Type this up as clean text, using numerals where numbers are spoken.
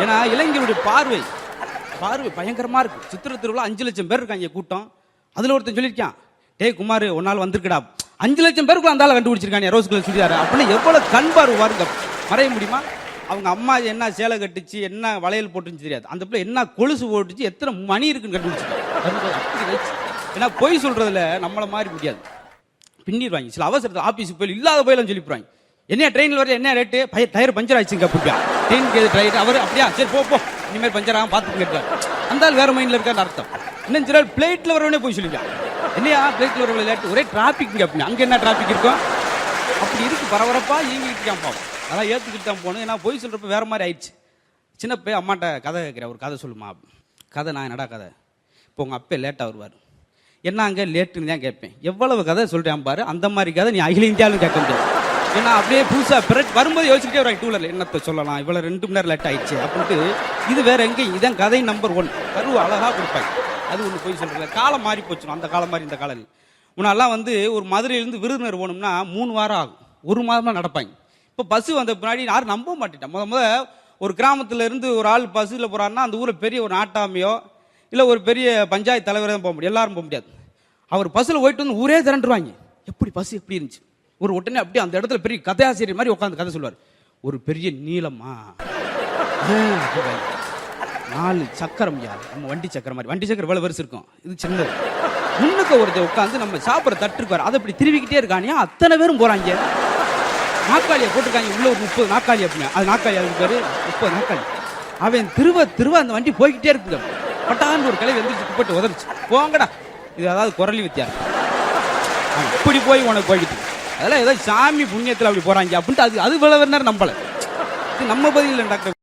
ஏன்னா இளைஞருடைய பார்வை பயங்கரமா இருக்கு. சித்திர திருவிழா 5 லட்சம் பேர் இருக்காங்க கூட்டம். அதுல ஒருத்தன் சொல்லியிருக்கான், டேய் குமார் ஒரு நாள் வந்திருக்கடா, 5 லட்சம் பேருக்குள்ள அந்த ஆளை கண்டுபிடிச்சிருக்காங்க ரோஸ் கலர் சுடிதாரு அப்படின்னு. எவ்வளவு கண் பார்வை பாருங்க. மறைய முடியுமா? அவங்க அம்மா என்ன சேலை கட்டுச்சு, என்ன வளையல் போட்டுச்சு தெரியாது, அந்த பிள்ளை என்ன கொலுசு போட்டுச்சு, எத்தனை மணி இருக்குன்னு கண்டுபிடிச்சிருக்காங்க. ஏன்னா பொய் சொல்றதுல நம்மள மாதிரி முடியாது, பின்னிடுவாங்க. சில அவசரத்தில் ஆபீஸுக்கு போய் இல்லாத போயெல்லாம் சொல்லி போறாங்க. என்ன ட்ரெயினில் வர என்ன ரேட்டு, டயர் பஞ்சர் ஆயிடுச்சுங்க அப்படியா, ட்ரெயினுக்கு எது டயர், அவர் அப்படியா சரி போ இனிமேல் பஞ்சர் ஆகாம பார்த்துட்டு இருக்காரு. அந்த ஆள் வேற மைண்ட்ல இருக்கான்னு அர்த்தம். இன்னும் சில பிளைட்ல வரவனே போய் சொல்லிக்கலாம், என்னையா பிளைட்ல வரவங்க லேட்டு, ஒரே டிராபிக் அப்படின்னு. அங்க என்ன டிராபிக் இருக்கும், அப்படி இருக்கு பரபரப்பா இயங்கிட்டு இருக்கான் பாவம். அதான் ஏத்துக்கிட்டு தான் போகணும். ஏன்னா போய் சொல்றப்ப வேற மாதிரி ஆயிடுச்சு. சின்ன போய் அம்மாட்ட கதை கேட்கிறேன், ஒரு கதை சொல்லுமா. கதை நான் என்னடா கதை, இப்போ உங்க அப்பா லேட்டா வருவார், என்ன அங்கே லேட்டுன்னு தான் கேட்பேன். எவ்வளவு கதை சொல்றேன் பாரு, அந்த மாதிரி கதை நீ அகில இந்தியாவிலும் கேட்க முடியாது. ஏன்னா அப்படியே புதுசா வரும்போது யோசிச்சுட்டே வராங்க, டூலர்ல என்னத்தை சொல்லலாம், இவ்வளவு 2 மணி நேரம் லேட் ஆயிடுச்சு அப்படின்ட்டு. இது வேற எங்கேயும் இதான் கதை நம்பர் 1. கருவு அழகா கொடுப்பாங்க. அது ஒன்று போய் சொல்றது. காலம் மாறி போச்சு, அந்த காலம் மாதிரி இந்த காலம். முன்னெல்லாம் ஒரு மதுரையிலேருந்து விருதுநகர் போகணும்னா 3 வாரம் ஆகும், 1 மாதமா நடப்பாங்க. இப்போ பஸ் வந்த பின்னாடி யாரும் நம்ப மாட்டேன். முத ஒரு கிராமத்துல இருந்து ஒரு ஆள் பஸ்ஸில் போறாருன்னா அந்த ஊரில் பெரிய ஒரு நாட்டாமையோ இல்லை ஒரு பெரிய பஞ்சாயத்து தலைவரை தான் போக முடியும், எல்லாரும் போக முடியாது. அவர் பஸ்ஸில் போயிட்டு வந்து ஊரே திரண்டுருவாங்க, எப்படி பஸ் எப்படி இருந்துச்சு. ஒரு உடனே அப்படியே அந்த இடத்துல பெரிய கதையாசிரியர் மாதிரி உட்காந்து கதை சொல்லுவார். ஒரு பெரிய நீளமா 4 சக்கரம், யார் நம்ம வண்டி சக்கரம் மாதிரி, வண்டி சக்கரம் இவ்வளவு வருஷம் இருக்கும், இது சின்னது. முன்னுக்கு ஒருத்தர் உட்காந்து நம்ம சாப்பிட்ற தட்டுருக்காரு, அதை இப்படி திருவிக்கிட்டே இருக்கானியா. அத்தனை பேரும் போறாங்க, நாற்காலியை போட்டிருக்காங்க உள்ள ஒரு 30 நாற்காலி அப்படின்னு. அது நாற்காலி, அதுக்கு பேரு 30 நாற்காலி. அவன் திருவ அந்த வண்டி போய்கிட்டே இருக்குங்க. பட்டான்னு ஒரு கிளவி வந்து குப்பட்டு உதறிச்சு, போங்கடா இது அதாவது குரலி வித்தியாசம், இப்படி போய் உனக்கு போய்கிட்டு. அதெல்லாம் ஏதோ சாமி புண்ணியத்தில் அப்படி போறாங்க அப்படின்ட்டு. அது இவ்வளவு நேரம் நம்பல. இது நம்ம பதில் டாக்டர்.